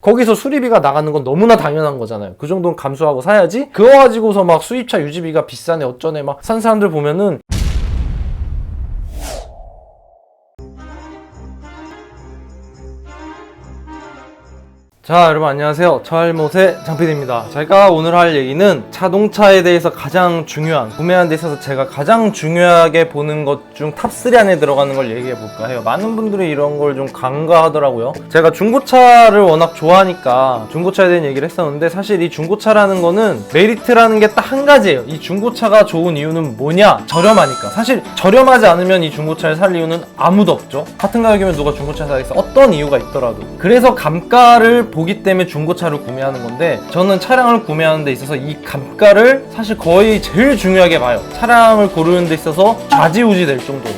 거기서 수리비가 나가는 건 너무나 당연한 거잖아요. 그 정도는 감수하고 사야지. 그거 가지고서 막 수입차 유지비가 비싸네 어쩌네 막 산 사람들 보면은 자, 여러분 안녕하세요. 저할못의 장PD입니다. 제가 오늘 할 얘기는 자동차에 대해서 가장 중요한, 구매하는 데 있어서 제가 가장 중요하게 보는 것 중 탑3 안에 들어가는 걸 얘기해 볼까 해요. 많은 분들이 이런 걸 좀 간과하더라고요. 제가 중고차를 워낙 좋아하니까 중고차에 대한 얘기를 했었는데, 사실 이 중고차라는 거는 메리트라는 게 딱 한 가지예요. 이 중고차가 좋은 이유는 뭐냐? 저렴하니까. 사실 저렴하지 않으면 이 중고차를 살 이유는 아무도 없죠. 같은 가격이면 누가 중고차 사겠어? 어떤 이유가 있더라도. 그래서 감가를 보기 때문에 중고차를 구매하는 건데, 저는 차량을 구매하는 데 있어서 이 감가를 사실 거의 제일 중요하게 봐요. 차량을 고르는 데 있어서 좌지우지 될 정도로.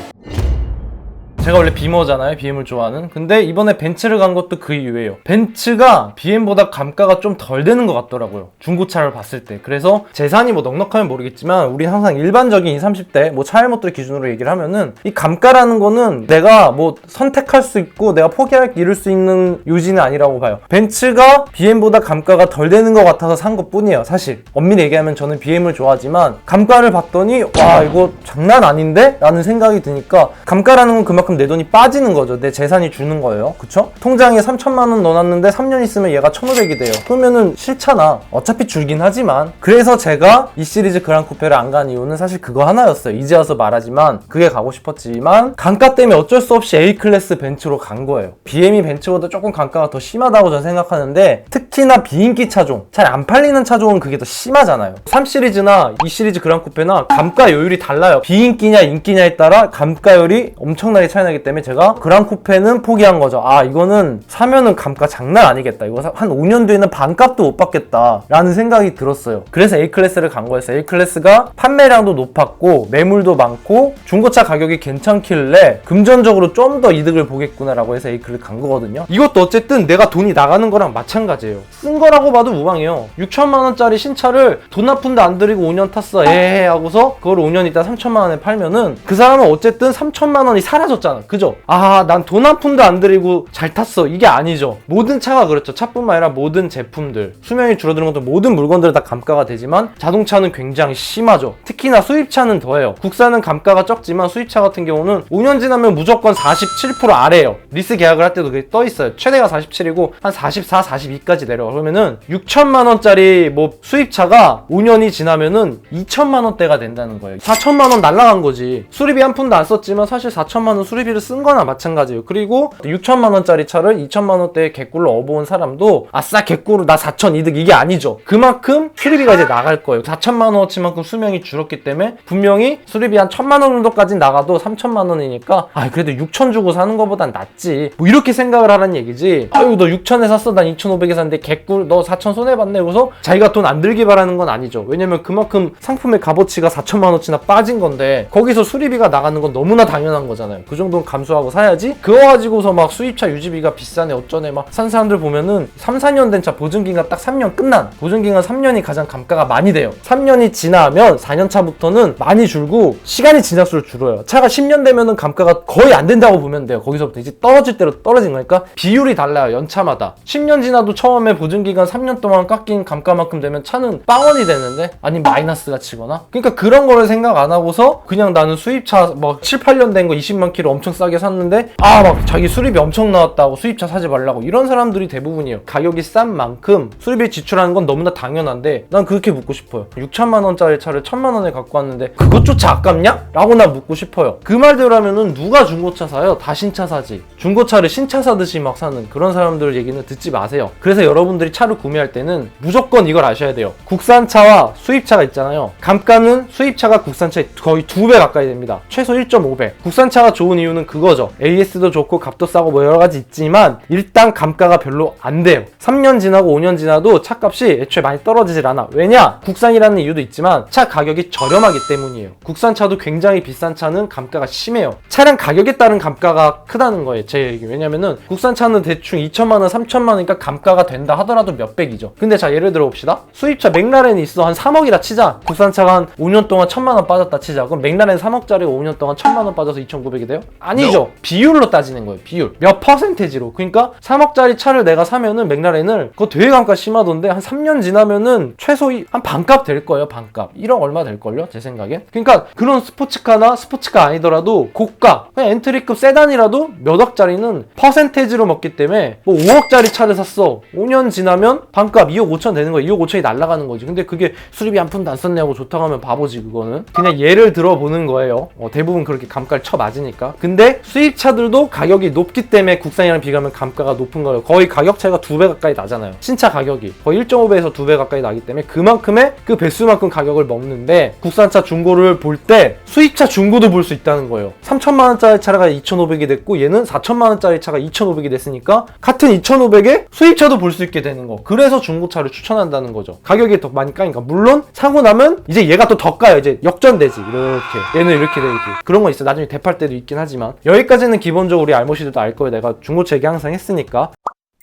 제가 원래 비머잖아요. BM을 좋아하는. 근데 이번에 벤츠를 간 것도 그 이유예요. 벤츠가 BM보다 감가가 좀 덜 되는 것 같더라고요. 중고차를 봤을 때. 그래서 재산이 뭐 넉넉하면 모르겠지만, 우리 항상 일반적인 20, 30대 뭐 차일못들 기준으로 얘기를 하면은, 이 감가라는 거는 내가 뭐 선택할 수 있고 내가 포기할 이룰 수 있는 요지는 아니라고 봐요. 벤츠가 BM보다 감가가 덜 되는 것 같아서 산 것 뿐이에요. 사실 엄밀히 얘기하면 저는 BM을 좋아하지만, 감가를 봤더니 와 이거 장난 아닌데? 라는 생각이 드니까, 감가라는 건 그만큼 내 돈이 빠지는 거죠. 내 재산이 주는 거예요. 그쵸? 통장에 3천만 원 넣어놨는데 3년 있으면 얘가 1,500이 돼요. 그러면은 싫잖아. 어차피 줄긴 하지만. 그래서 제가 이 시리즈 그랑 쿠페를 안 간 이유는 사실 그거 하나였어요. 이제 와서 말하지만 그게 가고 싶었지만, 감가 때문에 어쩔 수 없이 A클래스 벤츠로 간 거예요. BM이 벤츠보다 조금 감가가 더 심하다고 저는 생각하는데, 특히나 비인기 차종, 잘 안 팔리는 차종은 그게 더 심하잖아요. 3시리즈나 2시리즈 그랑 쿠페나 감가 요율이 달라요. 비인기냐 인기냐에 따라 감가율이 엄청나게 차이 나기 때문에 제가 그랑 쿠페는 포기한 거죠. 아, 이거는 사면은 감가 장난 아니겠다. 이거 한 5년 뒤에는 반값도 못 받겠다 라는 생각이 들었어요. 그래서 A클래스를 간 거였어요. A클래스가 판매량도 높았고 매물도 많고 중고차 가격이 괜찮길래 금전적으로 좀 더 이득을 보겠구나 라고 해서 A클래스 간 거거든요. 이것도 어쨌든 내가 돈이 나가는 거랑 마찬가지예요. 쓴 거라고 봐도 무방해요. 6천만 원짜리 신차를 돈 한 푼도 안 들이고 5년 탔어 에헤 하고서 그걸 5년 있다 3천만 원에 팔면은 그 사람은 어쨌든 3천만 원이 사라졌잖아. 그죠? 아, 난 돈 한 푼도 안 들이고 잘 탔어. 이게 아니죠. 모든 차가 그렇죠. 차뿐만 아니라 모든 제품들, 수명이 줄어드는 것도 모든 물건들은 다 감가가 되지만, 자동차는 굉장히 심하죠. 특히나 수입차는 더해요. 국산은 감가가 적지만 수입차 같은 경우는 5년 지나면 무조건 47% 아래예요. 리스 계약을 할 때도 그게 떠 있어요. 최대가 47이고 한 44, 42까지 내려와. 그러면은 6천만 원짜리 뭐 수입차가 5년이 지나면은 2천만 원대가 된다는 거예요. 4천만 원 날라간 거지. 수리비 한 푼도 안 썼지만 사실 4천만 원 수리비를 쓴 거나 마찬가지예요. 그리고 6천만 원짜리 차를 2천만 원대의 개꿀로 업어온 사람도 아싸 개꿀로 나 4천 이득, 이게 아니죠. 그만큼 수리비가 이제 나갈 거예요. 4천만 원어치만큼 수명이 줄었기 때문에 분명히 수리비 한 1,000만 원 정도까지 나가도 3천만 원이니까 아 그래도 6천 주고 사는 거보단 낫지, 뭐 이렇게 생각을 하라는 얘기지. 아유 너 6천에 샀어 난 2,500에 샀는데 개꿀 너 4천 손해봤네. 그래서 자기가 돈 안 들기 바라는 건 아니죠. 왜냐면 그만큼 상품의 값어치가 4천만 원어치나 빠진 건데, 거기서 수리비가 나가는 건 너무나 당연한 거잖아요. 그 정도는 감수하고 사야지. 그거 가지고서 막 수입차 유지비가 비싸네 어쩌네 막 산 사람들 보면은 3, 4년 된 차 보증기간 딱 3년 끝난, 보증기간 3년이 가장 감가가 많이 돼요. 3년이 지나면 4년 차부터는 많이 줄고 시간이 지날수록 줄어요. 차가 10년 되면은 감가가 거의 안 된다고 보면 돼요. 거기서부터 이제 떨어질 대로 떨어진 거니까 비율이 달라요. 연차마다. 10년 지나도 처음에 보증기간 3년 동안 깎인 감가만큼 되면 차는 빵원이 되는데, 아니 마이너스가 치거나. 그러니까 그런 거를 생각 안 하고서 그냥 나는 수입차 막 7, 8년 된 거 20만 킬로 엄청 싸게 샀는데 아 막 자기 수리비 엄청 나왔다고 수입차 사지 말라고, 이런 사람들이 대부분이에요. 가격이 싼 만큼 수리비 지출하는 건 너무나 당연한데, 난 그렇게 묻고 싶어요. 6천만 원짜리 차를 1,000만 원에 갖고 왔는데 그것조차 아깝냐? 라고 난 묻고 싶어요. 그 말대로 하면은 누가 중고차 사요? 다 신차 사지. 중고차를 신차 사듯이 막 사는 그런 사람들 얘기는 듣지 마세요. 그래서 여러분들이 차를 구매할 때는 무조건 이걸 아셔야 돼요. 국산차와 수입차가 있잖아요. 감가는 수입차가 국산차의 거의 2배 가까이 됩니다. 최소 1.5배. 국산차가 좋은 이유는 그거죠. AS도 좋고 값도 싸고 뭐 여러 가지 있지만 일단 감가가 별로 안 돼요. 3년 지나고 5년 지나도 차값이 애초에 많이 떨어지질 않아. 왜냐? 국산이라는 이유도 있지만 차 가격이 저렴하기 때문이에요. 국산차도 굉장히 비싼 차는 감가가 심해요. 차량 가격에 따른 감가가 크다는 거예요, 제 얘기. 왜냐면은 국산차는 대충 2천만 원, 3천만 원이니까 감가가 된다 하더라도 몇백이죠. 근데 자 예를 들어 봅시다. 수입차 맥라렌이 있어. 한 3억이라 치자. 국산차가 한 5년 동안 1,000만 원 빠졌다 치자. 그럼 맥라렌 3억짜리가 5년 동안 1,000만 원 빠져서 2,900이 돼요? 아니죠. 비율로 따지는 거예요. 비율. 몇 퍼센테지로. 그러니까 3억짜리 차를 내가 사면은 맥라렌을 그거 되게 감가 심하던데 한 3년 지나면은 최소 한 반값 될 거예요. 반값. 1억 얼마 될걸요? 제 생각엔. 그러니까 그런 스포츠카나 스포츠카 아니더라도 고가 그냥 엔트리급 세단이라도 몇 억짜리는 퍼센테지로 먹기 때문에 뭐 5억짜리 차를 샀어. 5년 지나면 반값 2억 5천 되는 거야. 2억 5천이 날아가는 거지. 근데 그게 수리비 한 푼도 안 썼냐고 좋다고 하면 바보지 그거는. 그냥 예를 들어보는 거예요. 대부분 그렇게 감가를 쳐 맞으니까. 근데 수입차들도 가격이 높기 때문에 국산이랑 비교하면 감가가 높은 거예요. 거의 가격 차이가 2배 가까이 나잖아요. 신차 가격이 거의 1.5배에서 2배 가까이 나기 때문에 그만큼의 그 배수만큼 가격을 먹는데 국산차 중고를 볼 때 수입차 중고도 볼 수 있다는 거예요. 3천만 원짜리 차가 2,500이 됐고 얘는 4천만 원짜리 차가 2,500이 됐으니까 같은 2,500에 수입차도 볼 수 있게 되는 거. 그래서 중고차를 추천한다는 거죠. 가격이 더 많이 까니까. 물론 사고 나면 이제 얘가 또 더 까요. 이제 역전되지. 이렇게 얘는 이렇게 되고 그런 거 있어. 나중에 대팔 때도 있긴 하지만 여기까지는 기본적으로 우리 알모시들도 알 거예요. 내가 중고차 얘기 항상 했으니까.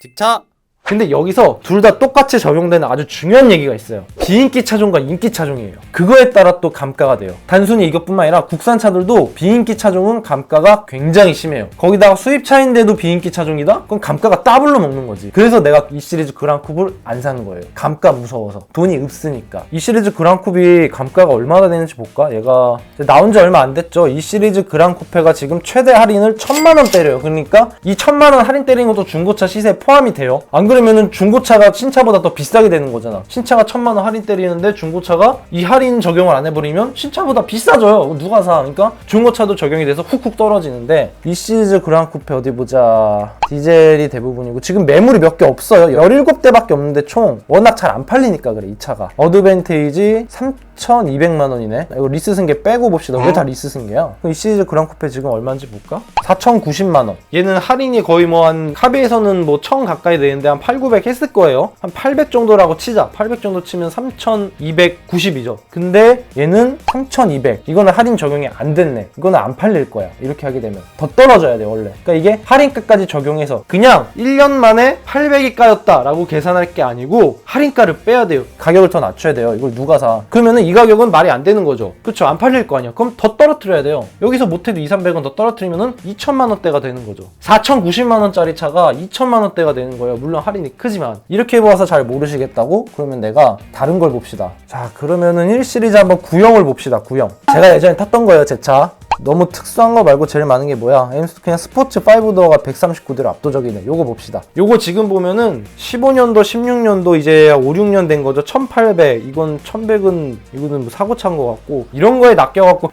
뒷차. 근데 여기서 둘 다 똑같이 적용되는 아주 중요한 얘기가 있어요. 비인기 차종과 인기 차종이에요. 그거에 따라 또 감가가 돼요. 단순히 이것뿐만 아니라 국산차들도 비인기 차종은 감가가 굉장히 심해요. 거기다가 수입차인데도 비인기 차종이다? 그럼 감가가 더블로 먹는 거지. 그래서 내가 이 시리즈 그랑쿱을 안 사는 거예요. 감가 무서워서. 돈이 없으니까. 이 시리즈 그랑쿱이 감가가 얼마나 되는지 볼까? 얘가 나온 지 얼마 안 됐죠. 이 시리즈 그랑쿠페가 지금 최대 할인을 1,000만 원 때려요. 그러니까 이 1,000만 원 할인 때리는 것도 중고차 시세에 포함이 돼요. 안 그러면은 중고차가 신차보다 더 비싸게 되는 거잖아. 신차가 1,000만 원 할인 때리는데 중고차가 이 할인 적용을 안 해버리면 신차보다 비싸져요. 누가 사? 그러니까 중고차도 적용이 돼서 훅훅 떨어지는데 이 시리즈 그랑쿠페 어디 보자. 디젤이 대부분이고 지금 매물이 몇 개 없어요. 17대밖에 없는데 총 워낙 잘 안 팔리니까 그래 이 차가. 어드밴테이지 3,200만 원이네. 이거 리스 승계 빼고 봅시다. 왜 다 리스 승계야? 이 시리즈 그랑쿠페 지금 얼마인지 볼까? 4,090만 원. 얘는 할인이 거의 뭐 한 카비에서는 뭐 1,000 가까이 되는데 한 8, 900 했을 거예요. 한 800 정도라고 치자. 800 정도 치면 3,290이죠. 근데 얘는 3,200. 이거는 할인 적용이 안 됐네. 이거는 안 팔릴 거야. 이렇게 하게 되면 더 떨어져야 돼 원래. 그러니까 이게 할인가까지 적용해서 그냥 1년 만에 800이 까였다라고 계산할 게 아니고 할인가를 빼야 돼요. 가격을 더 낮춰야 돼요. 이걸 누가 사? 그러면은 이 가격은 말이 안 되는 거죠. 그쵸? 안 팔릴 거 아니야. 그럼 더 떨어뜨려야 돼요. 여기서 못해도 2, 300원 더 떨어뜨리면은 2천만 원대가 되는 거죠. 4,090만 원짜리 차가 2천만 원대가 되는 거예요. 물론 할인이 크지만. 이렇게 해봐서 잘 모르시겠다고? 그러면 내가 다른 걸 봅시다. 자, 그러면은 1 시리즈 한번 구형을 봅시다. 구형. 제가 예전에 탔던 거예요, 제 차. 너무 특수한 거 말고 제일 많은 게 뭐야? 그냥 스포츠 5도어가 139대로 압도적이네. 요거 봅시다. 요거 지금 보면은 15년도, 16년도 이제 5, 6년 된 거죠. 1800. 이건 1100은 이거는 뭐 사고 찬 거 같고 이런 거에 낚여갖고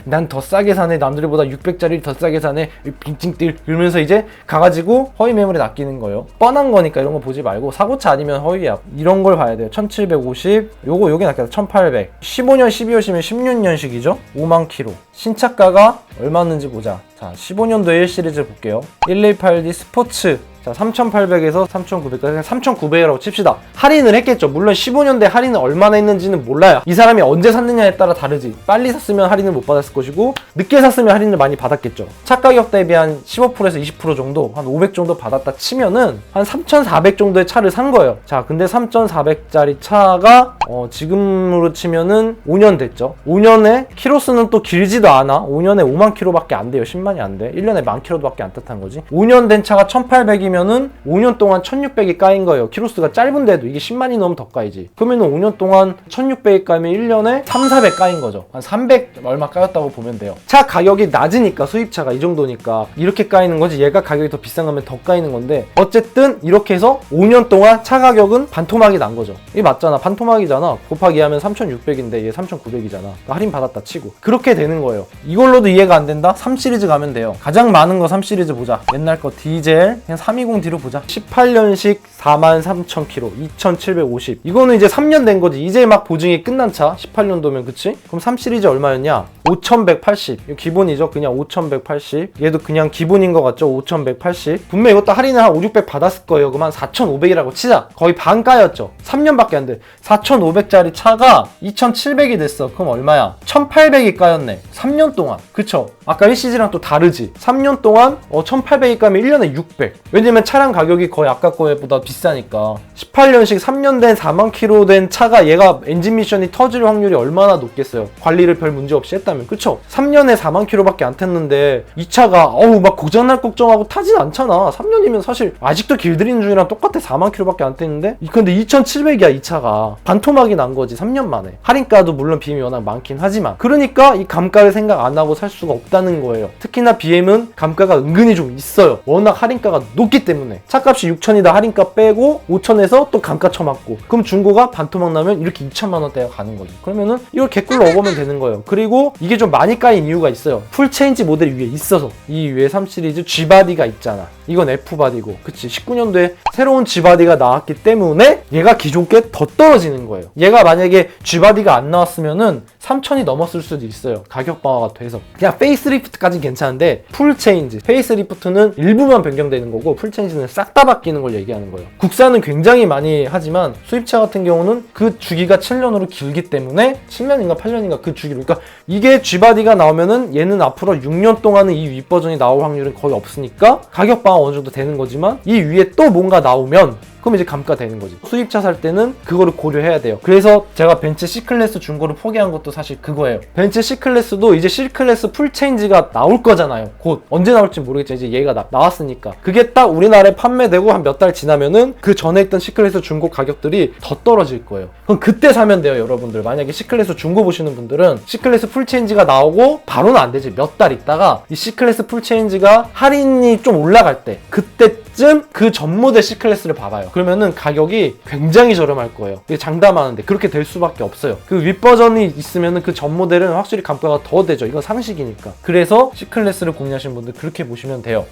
난 더 싸게 사네. 남들보다 600짜리 더 싸게 사네. 빙징들 이러면서 이제 가가지고 허위 매물에 낚이는 거예요. 뻔한 거니까 이런 거 보지 말고 사고차 아니면 허위야. 이런 걸 봐야 돼요. 1750. 요게 낚여서 1800. 15년 12호시면 16년식이죠. 5만 킬로. 신차가가 얼마였는지 보자. 자, 15년도 1 시리즈 볼게요. 118D 스포츠. 자, 3,800에서 3,900까지 3,900이라고 칩시다. 할인을 했겠죠. 물론 15년대 할인을 얼마나 했는지는 몰라요. 이 사람이 언제 샀느냐에 따라 다르지. 빨리 샀으면 할인을 못 받았을 것이고 늦게 샀으면 할인을 많이 받았겠죠. 차 가격 대비 한 15%에서 20% 정도, 한 500 정도 받았다 치면은 한 3,400 정도의 차를 산 거예요. 자, 근데 3,400짜리 차가 지금으로 치면은 5년 됐죠. 5년에 키로수는 또 길지도 않아. 5년에 5만 킬로밖에 안 돼요. 10만이 안 돼. 1년에 1만 킬로밖에 안 탔다는 거지. 5년 된 차가 1,800이면은 5년 동안 1,600이 까인 거예요. 키로수가 짧은데도 이게 10만이 넘으면 더 까이지. 그러면은 5년 동안 1,600이 까이면 1년에 3, 400 까인 거죠. 한 300 얼마 까였다고 보면 돼요. 차 가격이 낮으니까 수입차가 이 정도니까 이렇게 까이는 거지. 얘가 가격이 더 비싼 거면 더 까이는 건데 어쨌든 이렇게 해서 5년 동안 차 가격은 반토막이 난 거죠. 이게 맞잖아. 반토막이잖아. 곱하기 하면 3,600인데 얘 3,900이잖아. 그러니까 할인 받았다 치고 그렇게 되는 거예요. 이걸로도 이해가 안 된다? 3 시리즈 가면 돼요. 가장 많은 거 3 시리즈 보자. 옛날 거 디젤 그냥 320D로 보자. 18년식 43,000km 2,750. 이거는 이제 3년 된 거지. 이제 막 보증이 끝난 차. 18년도면 그치? 그럼 3 시리즈 얼마였냐? 5,180. 이거 기본이죠. 그냥 5,180. 얘도 그냥 기본인 것 같죠? 5,180. 분명 이것도 할인을 한 5, 600 받았을 거예요. 그럼 한 4,500이라고 치자. 거의 반가였죠. 3년밖에 안 돼. 4,500짜리 차가 2,700이 됐어. 그럼 얼마야? 1,800이 까였네. 3년 동안. 그쵸? 아까 1시즌이랑 또 다르지. 3년 동안 1,800이 까면 1년에 600. 왜냐면 차량 가격이 거의 아까 거보다 비싸니까. 18년식 3년 된 4만 킬로 된 차가 얘가 엔진 미션이 터질 확률이 얼마나 높겠어요. 관리를 별 문제 없이 했다면. 타면. 그쵸? 3년에 4만 킬로밖에 안 탔는데 이 차가 어우 막 고장날 걱정하고 타진 않잖아. 3년이면 사실 아직도 길들이는 중이랑 똑같아. 4만 킬로밖에 안 탔는데 근데 2,700이야 이 차가. 반토막이 난 거지 3년 만에. 할인가도 물론 BM이 워낙 많긴 하지만 그러니까 이 감가를 생각 안 하고 살 수가 없다는 거예요. 특히나 BM은 감가가 은근히 좀 있어요. 워낙 할인가가 높기 때문에. 차값이 6,000이다 할인가 빼고 5,000에서 또 감가 쳐맞고 그럼 중고가 반토막 나면 이렇게 2천만 원대가 가는 거지. 그러면은 이걸 개꿀로 얻으면 되는 거예요. 그리고 이게 좀 많이 까인 이유가 있어요. 풀체인지 모델이 위에 있어서. 이 위에 3 시리즈 G바디가 있잖아. 이건 F바디고 그치 19년도에 새로운 G바디가 나왔기 때문에 얘가 기존 게 더 떨어지는 거예요. 얘가 만약에 G바디가 안 나왔으면은 3,000이 넘었을 수도 있어요. 가격 방어가 돼서. 그냥 페이스리프트까지는 괜찮은데 풀체인지 페이스리프트는 일부만 변경되는 거고 풀체인지는 싹 다 바뀌는 걸 얘기하는 거예요. 국산은 굉장히 많이 하지만 수입차 같은 경우는 그 주기가 7년으로 길기 때문에 7년인가 8년인가 그 주기로 그러니까 이게 G바디가 나오면은 얘는 앞으로 6년 동안은 이 윗버전이 나올 확률은 거의 없으니까 가격 방어 어느 정도 되는 거지만 이 위에 또 뭔가 나오면 그럼 이제 감가 되는 거지. 수입차 살 때는 그거를 고려해야 돼요. 그래서 제가 벤츠 C클래스 중고를 포기한 것도 사실 그거예요. 벤츠 C클래스도 이제 C클래스 풀체인지가 나올 거잖아요. 곧 언제 나올지 모르겠지만 이제 얘가 나왔으니까 그게 딱 우리나라에 판매되고 한 몇 달 지나면은 그 전에 있던 C클래스 중고 가격들이 더 떨어질 거예요. 그럼 그때 사면 돼요 여러분들. 만약에 C클래스 중고 보시는 분들은 C클래스 풀체인지가 나오고 바로는 안 되지. 몇 달 있다가 이 C클래스 풀체인지가 할인이 좀 올라갈 때 그때쯤 그 전 모델 C클래스를 봐봐요. 그러면은 가격이 굉장히 저렴할 거예요. 이게 장담하는데 그렇게 될 수밖에 없어요. 그 윗버전이 있으면은 그 전 모델은 확실히 감가가 더 되죠. 이건 상식이니까. 그래서 C클래스를 구매하시는 분들 그렇게 보시면 돼요.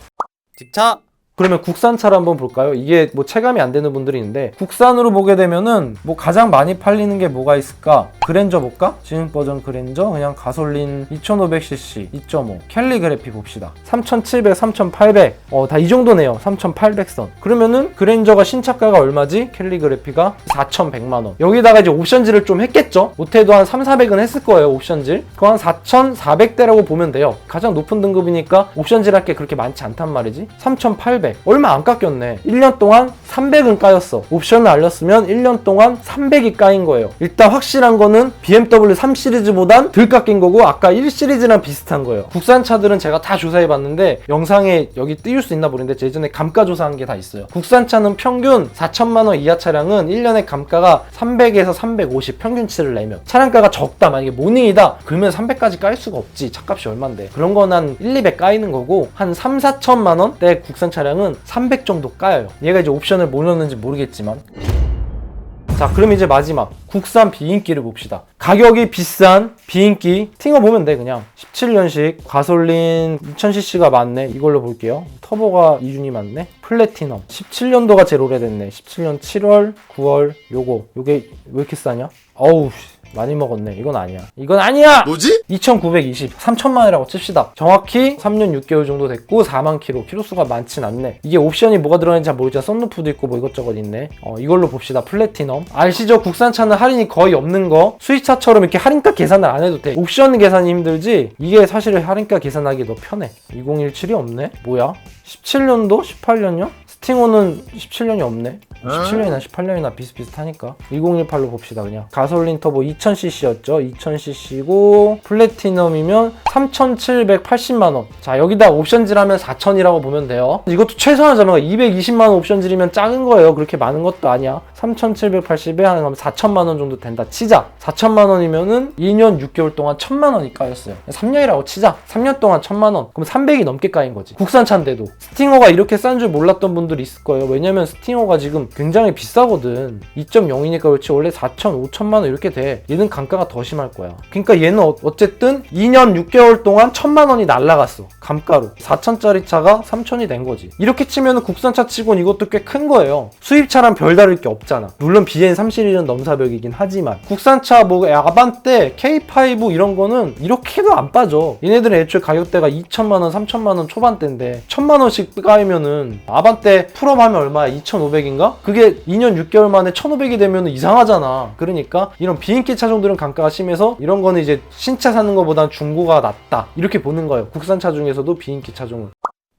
직차! 그러면 국산차를 한번 볼까요? 이게 뭐 체감이 안 되는 분들이 있는데 국산으로 보게 되면은 뭐 가장 많이 팔리는 게 뭐가 있을까? 그랜저 볼까? 지금 버전 그랜저 그냥 가솔린 2500cc 2.5 캘리그래피 봅시다. 3700, 3800 다 이 정도네요. 3800선. 그러면은 그랜저가 신차가가 얼마지? 캘리그래피가 4100만원. 여기다가 이제 옵션질을 좀 했겠죠? 못해도 한 3, 400은 했을 거예요. 옵션질. 그거 한 4400대라고 보면 돼요. 가장 높은 등급이니까 옵션질 할 게 그렇게 많지 않단 말이지. 3800 얼마 안 깎였네. 1년 동안 300은 까였어. 옵션을 알렸으면 1년 동안 300이 까인 거예요. 일단 확실한 거는 BMW 3 시리즈보단 덜 깎인 거고 아까 1 시리즈랑 비슷한 거예요. 국산 차들은 제가 다 조사해봤는데 영상에 여기 띄울 수 있나 모르겠는데 예전에 감가 조사한 게 다 있어요. 국산 차는 평균 4천만원 이하 차량은 1년에 감가가 300에서 350 평균치를 내면 차량가가 적다 만약에 모닝이다 그러면 300까지 까일 수가 없지. 차값이 얼만데. 그런 건 한 1, 200 까이는 거고 한 3, 4천만원대 국산 차량은 300 정도 까요. 얘가 이제 옵션을 뭐 넣는지 모르겠지만 자 그럼 이제 마지막 국산 비인기를 봅시다. 가격이 비싼 비인기 스팅어 보면 돼. 그냥 17년식 가솔린 2000cc가 많네. 이걸로 볼게요. 터보가 이준이 많네. 플래티넘 17년도가 제일 오래됐네. 17년 7월 9월 요게 왜 이렇게 싸냐? 어우 많이 먹었네. 이건 아니야. 이건 아니야! 뭐지? 2920 3천만원이라고 칩시다. 정확히 3년 6개월 정도 됐고 4만 키로수가 많진 않네. 이게 옵션이 뭐가 들어있는지 잘 모르지만 썬루프도 있고 뭐 이것저것 있네. 이걸로 봅시다. 플래티넘. 아시죠? 국산차는 할인이 거의 없는 거. 수입차처럼 이렇게 할인가 계산을 안 해도 돼. 옵션 계산이 힘들지 이게 사실 할인가 계산하기 더 편해. 2017이 없네? 뭐야? 17년도? 18년이요? 스팅어는 17년이 없네. 17년이나 18년이나 비슷비슷하니까 2018로 봅시다. 그냥 가솔린 터보 2000cc였죠. 2000cc고 플래티넘이면 3780만원. 자 여기다 옵션질 하면 4000이라고 보면 돼요. 이것도 최소한 잡아가 220만원 옵션질이면 작은 거예요. 그렇게 많은 것도 아니야. 3780에 한 4000만원 정도 된다 치자. 4000만원이면은 2년 6개월 동안 1000만원이 까였어요. 3년이라고 치자. 3년 동안 1000만원. 그럼 300이 넘게 까인 거지. 국산차인데도. 스팅어가 이렇게 싼 줄 몰랐던 분들이 있을 거예요. 왜냐면 스팅어가 지금 굉장히 비싸거든. 2.0이니까 그렇지 원래 4천, 5천만원 이렇게 돼. 얘는 감가가 더 심할 거야. 그러니까 얘는 어쨌든 2년 6개월 동안 1000만원이 날라갔어. 감가로. 4천짜리 차가 3천이 된 거지. 이렇게 치면 국산차 치곤 이것도 꽤 큰 거예요. 수입차랑 별다를 게 없잖아. 물론 BN 3 시리즈는 넘사벽이긴 하지만 국산차 뭐 아반떼, K5 이런 거는 이렇게도 안 빠져. 얘네들은 애초에 가격대가 2천만원, 3천만원 초반대인데 1000만원씩 까이면은 아반떼 풀업 하면 얼마야? 2,500인가? 그게 2년 6개월 만에 1,500이 되면 이상하잖아. 그러니까 이런 비인기 차종들은 감가가 심해서 이런 거는 이제 신차 사는 것보단 중고가 낫다. 이렇게 보는 거예요. 국산차 중에서도 비인기 차종은.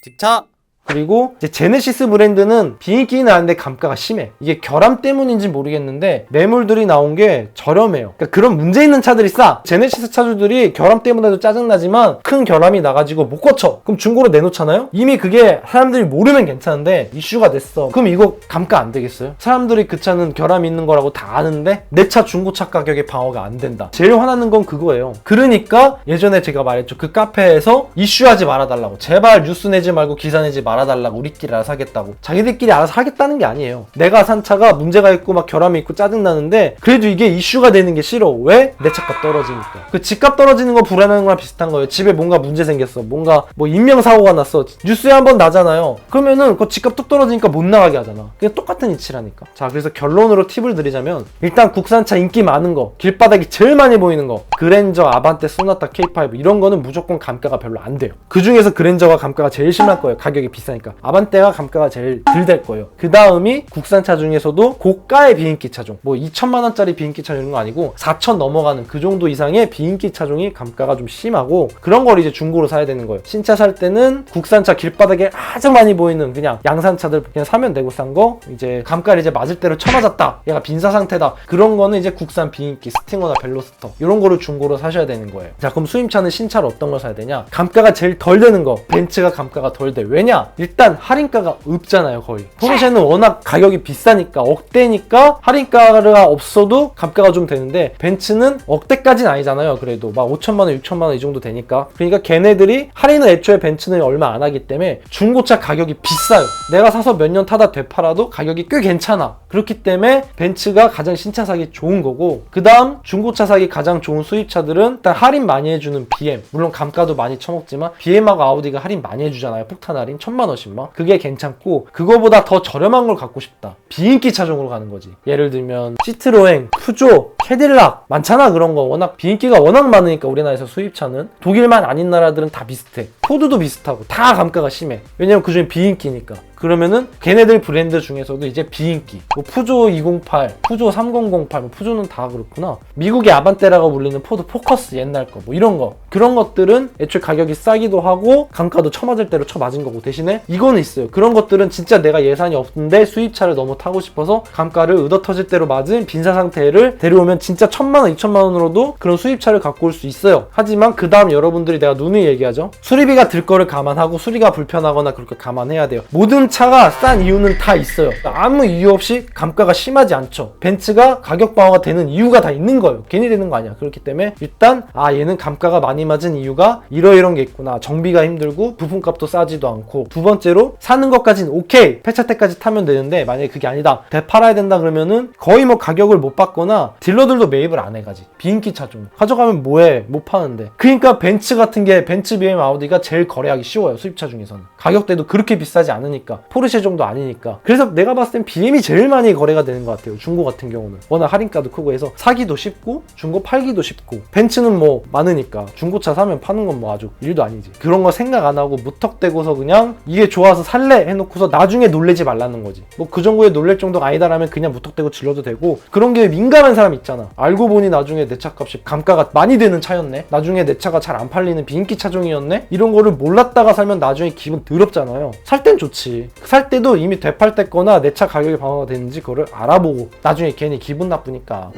직차! 그리고 이제 제네시스 브랜드는 비인기는 아닌데 감가가 심해. 이게 결함 때문인지 모르겠는데 매물들이 나온 게 저렴해요. 그러니까 그런 문제 있는 차들이 싸. 제네시스 차주들이 결함 때문에도 짜증나지만 큰 결함이 나가지고 못 고쳐. 그럼 중고로 내놓잖아요? 이미 그게 사람들이 모르면 괜찮은데 이슈가 됐어. 그럼 이거 감가 안 되겠어요? 사람들이 그 차는 결함이 있는 거라고 다 아는데 내 차 중고차 가격에 방어가 안 된다. 제일 화나는 건 그거예요. 그러니까 예전에 제가 말했죠. 그 카페에서 이슈하지 말아달라고. 제발 뉴스 내지 말고 기사 내지 말아달라고. 우리끼리 알아서 하겠다고. 자기들끼리 알아서 하겠다는 게 아니에요. 내가 산 차가 문제가 있고 막 결함이 있고 짜증나는데 그래도 이게 이슈가 되는 게 싫어. 왜? 내 차값 떨어지니까. 그 집값 떨어지는 거 불안한 거랑 비슷한 거예요. 집에 뭔가 문제 생겼어. 뭔가 뭐 인명사고가 났어. 뉴스에 한번 나잖아요. 그러면은 그 집값 뚝 떨어지니까 못 나가게 하잖아. 그게 똑같은 이치라니까. 자, 그래서 결론으로 팁을 드리자면 일단 국산차 인기 많은 거, 길바닥이 제일 많이 보이는 거, 그랜저, 아반떼, 소나타, K5 이런 거는 무조건 감가가 별로 안 돼요. 그 중에서 그랜저가 감가가 제일 심할 거예요. 가격이 비싸니까. 아반떼가 감가가 제일 덜 될 거예요. 그 다음이 국산차 중에서도 고가의 비인기 차종, 뭐 2천만 원짜리 비인기 차종 이런 거 아니고 4천 넘어가는 그 정도 이상의 비인기 차종이 감가가 좀 심하고 그런 걸 이제 중고로 사야 되는 거예요. 신차 살 때는 국산차 길바닥에 아주 많이 보이는 그냥 양산차들 그냥 사면 되고 싼 거, 이제 감가를 이제 맞을 대로 쳐맞았다, 얘가 빈사 상태다, 그런 거는 이제 국산 비인기 스팅어나 벨로스터 이런 거를 중고로 사셔야 되는 거예요. 자, 그럼 수입차는 신차를 어떤 걸 사야 되냐? 감가가 제일 덜 되는 거. 벤츠가 감가가 덜 돼. 왜냐? 일단 할인가가 없잖아요, 거의. 포르쉐는 워낙 가격이 비싸니까, 억대니까 할인가가 없어도 감가가 좀 되는데 벤츠는 억대까지는 아니잖아요. 그래도 막 5천만 원, 6천만 원 이 정도 되니까. 그러니까 걔네들이 할인을 애초에 벤츠는 얼마 안 하기 때문에 중고차 가격이 비싸요. 내가 사서 몇 년 타다 되팔아도 가격이 꽤 괜찮아. 그렇기 때문에 벤츠가 가장 신차 사기 좋은 거고, 그 다음 중고차 사기 가장 좋은 수입차들은 일단 할인 많이 해주는 BM, 물론 감가도 많이 처먹지만 BM하고 아우디가 할인 많이 해주잖아요. 폭탄 할인 1,000만 원씩 막. 그게 괜찮고, 그거보다 더 저렴한 걸 갖고 싶다, 비인기 차종으로 가는 거지. 예를 들면 시트로엥, 푸조, 캐딜락 많잖아. 그런 거 워낙 비인기가 워낙 많으니까. 우리나라에서 수입차는 독일만 아닌 나라들은 다 비슷해. 포드도 비슷하고 다 감가가 심해. 왜냐면 그중에 비인기니까. 그러면은 걔네들 브랜드 중에서도 이제 비인기, 뭐 푸조 208, 푸조 3008, 뭐 푸조는 다 그렇구나. 미국의 아반떼라고 불리는 포드 포커스 옛날 거, 뭐 이런 거, 그런 것들은 애초에 가격이 싸기도 하고 감가도 쳐맞을 대로 쳐맞은 거고, 대신에 이거는 있어요. 그런 것들은 진짜 내가 예산이 없는데 수입차를 너무 타고 싶어서 감가를 의도터질 대로 맞은 빈사 상태를 데려오면 진짜 1,000만 원, 2천만 원으로도 그런 수입차를 갖고 올 수 있어요. 하지만 그 다음 여러분들이, 내가 누누이 얘기하죠, 수리비가 들 거를 감안하고 수리가 불편하거나 그렇게 감안해야 돼요. 모든 차가 싼 이유는 다 있어요. 아무 이유 없이 감가가 심하지 않죠. 벤츠가 가격 방어가 되는 이유가 다 있는 거예요. 괜히 되는 거 아니야. 그렇기 때문에 일단 얘는 감가가 많이 맞은 이유가 이런 게 있구나. 정비가 힘들고 부품값도 싸지도 않고, 두 번째로 사는 것까지는 오케이, 폐차 때까지 타면 되는데 만약에 그게 아니다, 되팔아야 된다 그러면은 거의 뭐 가격을 못 받거나 딜러들도 매입을 안 해가지. 비인기 차종 가져가면 뭐해, 못 파는데. 그러니까 벤츠 같은 게, 벤츠, BM, 아우디가 제일 거래하기 쉬워요. 수입차 중에서는 가격대도 그렇게 비싸지 않으니까. 포르쉐 정도 아니니까. 그래서 내가 봤을 땐 BM이 제일 많이 거래가 되는 것 같아요. 중고 같은 경우는 워낙 할인가도 크고 해서 사기도 쉽고 중고 팔기도 쉽고. 벤츠는 뭐 많으니까 중고차 사면 파는 건 뭐 아주 일도 아니지. 그런 거 생각 안 하고 무턱대고서 그냥 이게 좋아서 살래 해놓고서 나중에 놀래지 말라는 거지. 뭐 그 정도에 놀랄 정도가 아니다라면 그냥 무턱대고 질러도 되고. 그런 게 민감한 사람 있잖아. 알고 보니 나중에 내 차값이 감가가 많이 되는 차였네, 나중에 내 차가 잘 안 팔리는 비인기 차종이었네, 이런 거를 몰랐다가 살면 나중에 기분 더럽잖아요. 살 땐 좋지. 살 때도 이미 되팔 때 거나 내 차 가격이 방어가 되는지 그거를 알아보고, 나중에 괜히 기분 나쁘니까.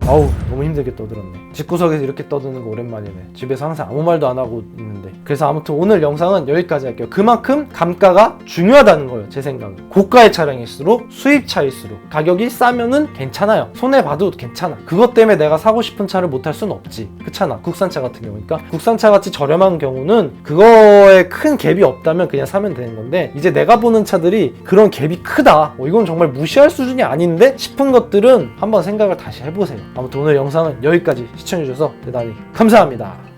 아우, 너무 힘들게 떠들었네. 집구석에서 이렇게 떠드는 거 오랜만이네. 집에서 항상 아무 말도 안 하고 있는데. 그래서 아무튼 오늘 영상은 여기까지 할게요. 그만큼 감가가 중요하다는 거예요, 제 생각은. 고가의 차량일수록, 수입차일수록 가격이 싸면은 괜찮아요. 손해봐도 괜찮아. 그것 때문에 내가 사고 싶은 차를 못 할 순 없지. 그렇잖아, 국산차 같은 경우니까. 국산차 같이 저렴한 경우는 그거에 큰 갭이 없다면 그냥 사면 되는 건데, 이제 내가 보는 차들이 그런 갭이 크다, 이건 정말 무시할 수준이 아닌데 싶은 것들은 한번 생각을 다시 해보세요. 아무튼 오늘 영상은 여기까지 시청해주셔서 대단히 감사합니다.